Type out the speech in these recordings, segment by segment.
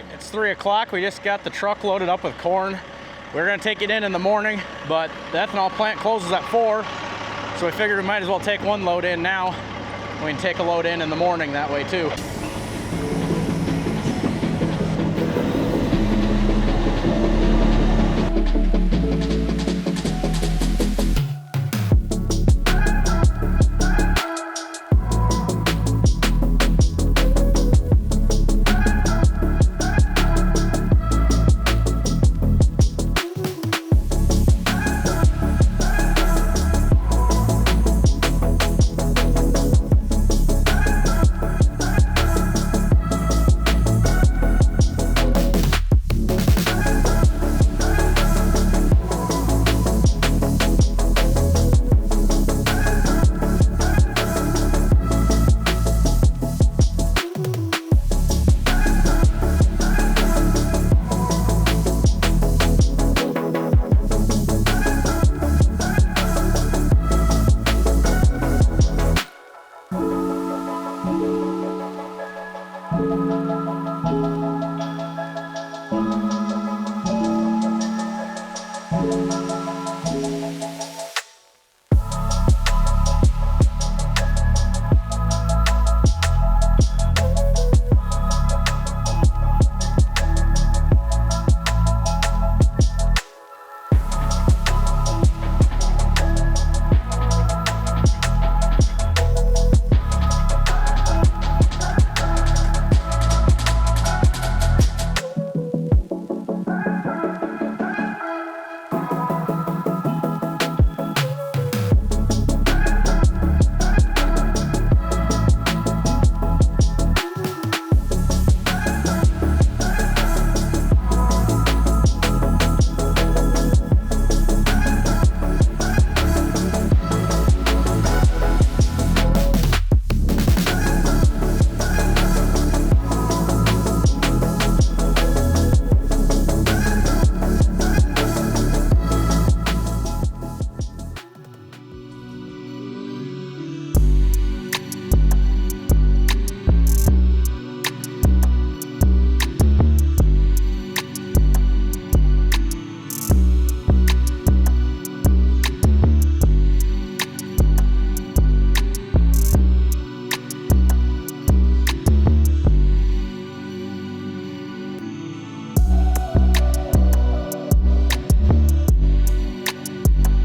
right, it's 3 o'clock. We just got the truck loaded up with corn. We're gonna take it in the morning, but the ethanol plant closes at 4, so we figured we might as well take one load in now. We can take a load in the morning that way too.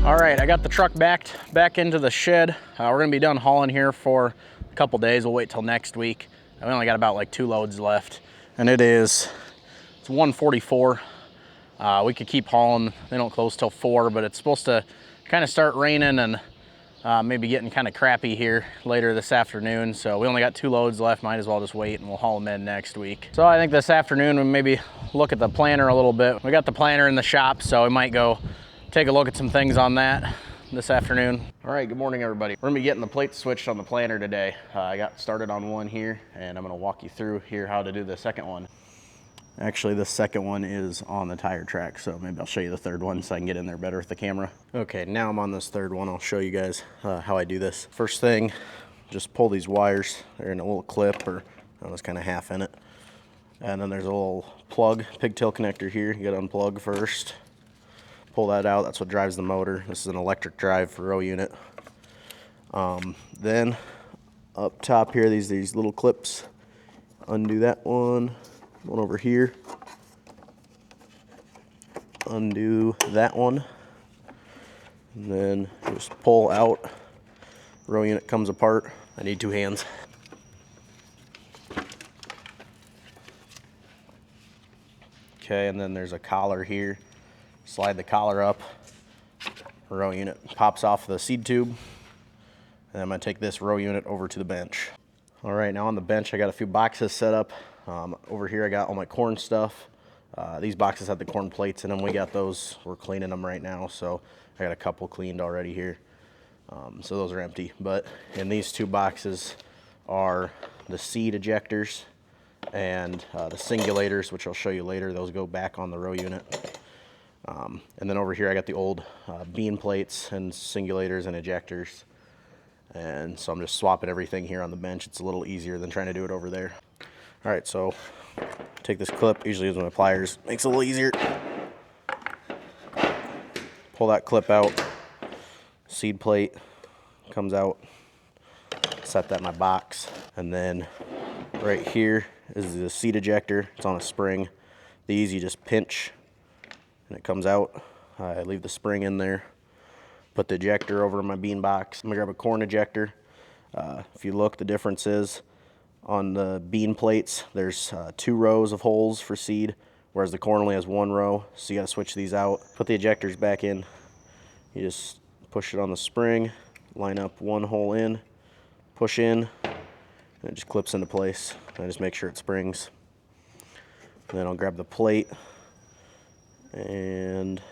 All right, I got the truck back into the shed. We're gonna be done hauling here for a couple days. We'll wait till next week. We only got about like 2 loads left, and it's 1:44. We could keep hauling. They don't close till 4, but it's supposed to kind of start raining and maybe getting kind of crappy here later this afternoon. So we only got 2 loads left. Might as well just wait and we'll haul them in next week. So I think this afternoon we maybe look at the planter a little bit. We got the planter in the shop, so we might go take a look at some things on that this afternoon. All right, good morning everybody. We're gonna be getting the plates switched on the planter today. I got started on one here, and I'm gonna walk you through here how to do the second one. Actually, the second one is on the tire track, so maybe I'll show you the third one so I can get in there better with the camera. Okay, now I'm on this third one. I'll show you guys how I do this. First thing, just pull these wires. They're in a little clip, or it's kind of half in it. And then there's a little plug, pigtail connector here. You gotta unplug first. Pull that out, that's what drives the motor. This is an electric drive for row unit. Then up top here, these little clips. Undo that one over here. Undo that one. And then just pull out. Row unit comes apart. I need 2 hands. Okay, and then there's a collar here. Slide the collar up, row unit pops off the seed tube, and I'm gonna take this row unit over to the bench. All right, now on the bench I got a few boxes set up. Over here I got all my corn stuff. These boxes have the corn plates in them. We got those, we're cleaning them right now, so I got a couple cleaned already here. So those are empty, but in these 2 boxes are the seed ejectors and the singulators, which I'll show you later. Those go back on the row unit. And then over here I got the old bean plates and singulators and ejectors. And so I'm just swapping everything here on the bench. It's a little easier than trying to do it over there. All right, so take this clip, usually use my pliers, makes it a little easier. Pull that clip out, seed plate comes out, set that in my box, and then right here is the seed ejector. It's on a spring. These you just pinch and it comes out. I leave the spring in there, put the ejector over in my bean box. I'm gonna grab a corn ejector. If you look, the difference is on the bean plates, there's 2 rows of holes for seed, whereas the corn only has 1 row, so you gotta switch these out. Put the ejectors back in. You just push it on the spring, line up 1 hole in, push in, and it just clips into place. I just make sure it springs. And then I'll grab the plate and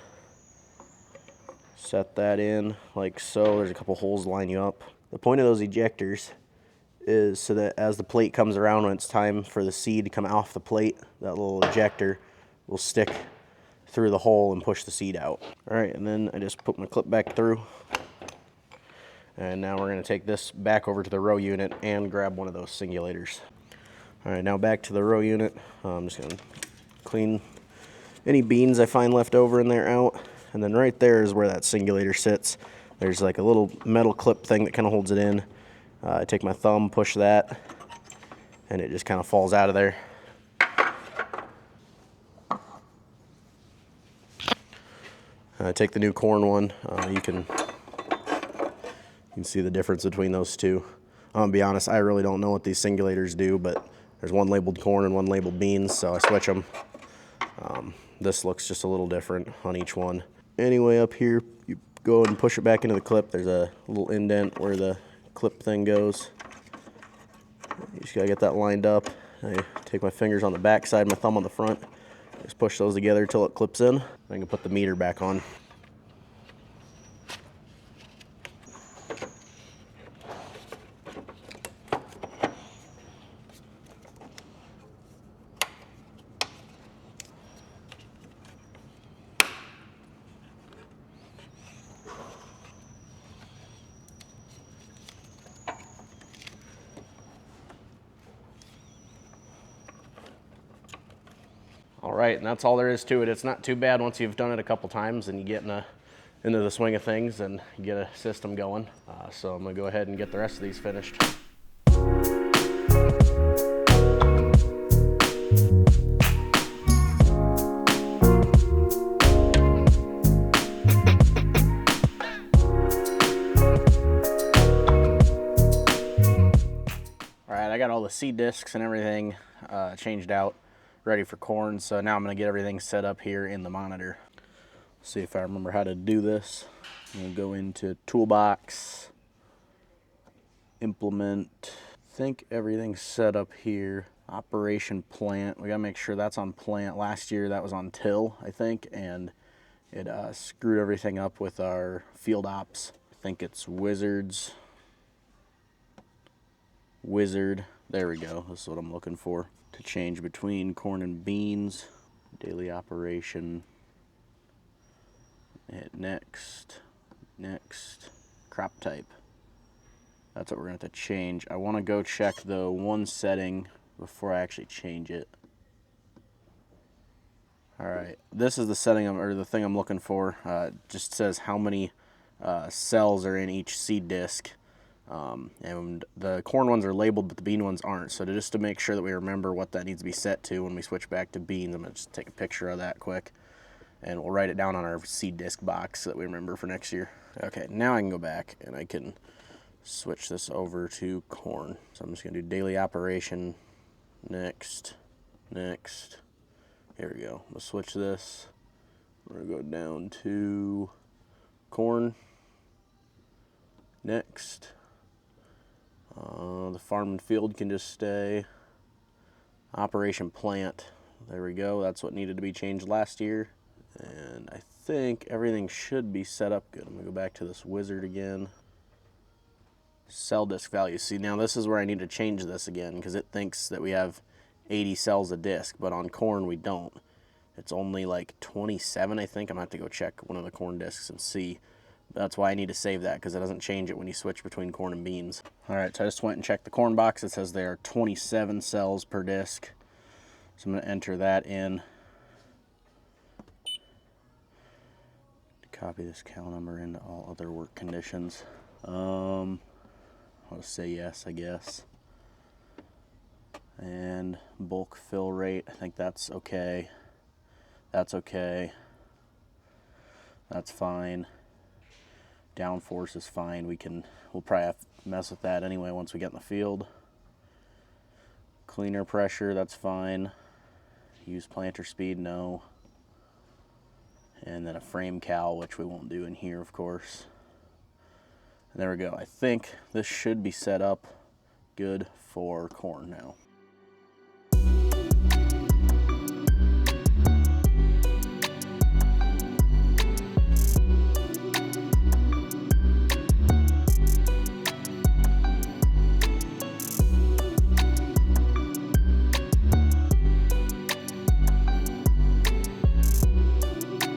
set that in like so. There's a couple holes to line you up. The point of those ejectors is so that as the plate comes around, when it's time for the seed to come off the plate, that little ejector will stick through the hole and push the seed out. All right, and then I just put my clip back through. And now we're gonna take this back over to the row unit and grab one of those singulators. All right, now back to the row unit. I'm just gonna clean any beans I find left over in there out. And then right there is where that singulator sits. There's like a little metal clip thing that kind of holds it in. I take my thumb, push that, and it just kind of falls out of there. Take the new corn one. You can see the difference between those two. I'm gonna be honest, I really don't know what these singulators do, but there's one labeled corn and one labeled beans, so I switch them. This looks just a little different on each one. Anyway, up here, you go and push it back into the clip. There's a little indent where the clip thing goes. You just gotta get that lined up. I take my fingers on the back side, my thumb on the front. Just push those together until it clips in. I can put the meter back on. All right, and that's all there is to it. It's not too bad once you've done it a couple times and you get into the swing of things and you get a system going. So I'm gonna go ahead and get the rest of these finished. All right, I got all the seed discs and everything changed out, ready for corn. So now I'm gonna get everything set up here in the monitor. See if I remember how to do this. I'm gonna go into toolbox, implement. I think everything's set up here. Operation plant. We gotta make sure that's on plant. Last year that was on till, I think, and it screwed everything up with our field ops. I think it's wizards. Wizard. There we go. That's what I'm looking for. To change between corn and beans. Daily operation. Hit next. Next. Crop type. That's what we're going to have to change. I want to go check the one setting before I actually change it. Alright, this is the setting or the thing I'm looking for. It just says how many cells are in each seed disc. And the corn ones are labeled, but the bean ones aren't. So just to make sure that we remember what that needs to be set to when we switch back to beans, I'm going to just take a picture of that quick. And we'll write it down on our seed disc box so that we remember for next year. Okay, now I can go back and I can switch this over to corn. So I'm just going to do daily operation. Next. Next. Here we go. We'll switch this. We're going to go down to corn. Next. The farm and field can just stay. Operation plant. There we go. That's what needed to be changed last year. And I think everything should be set up good. I'm going to go back to this wizard again. Cell disc value. See, now this is where I need to change this again because it thinks that we have 80 cells a disc, but on corn we don't. It's only like 27, I think. I'm going to have to go check one of the corn discs and see. that's why I need to save that, because it doesn't change it when you switch between corn and beans. All right, so I just went and checked the corn box. It says there are 27 cells per disc. So I'm going to enter that in. Copy this cal number into all other work conditions. I'll just say yes, I guess. And bulk fill rate, I think that's okay. That's okay. That's fine. Downforce is fine. We'll probably have to mess with that anyway once we get in the field. Cleaner pressure, that's fine. Use planter speed, no. And then a frame cal, which we won't do in here, of course. And there we go. I think this should be set up good for corn now.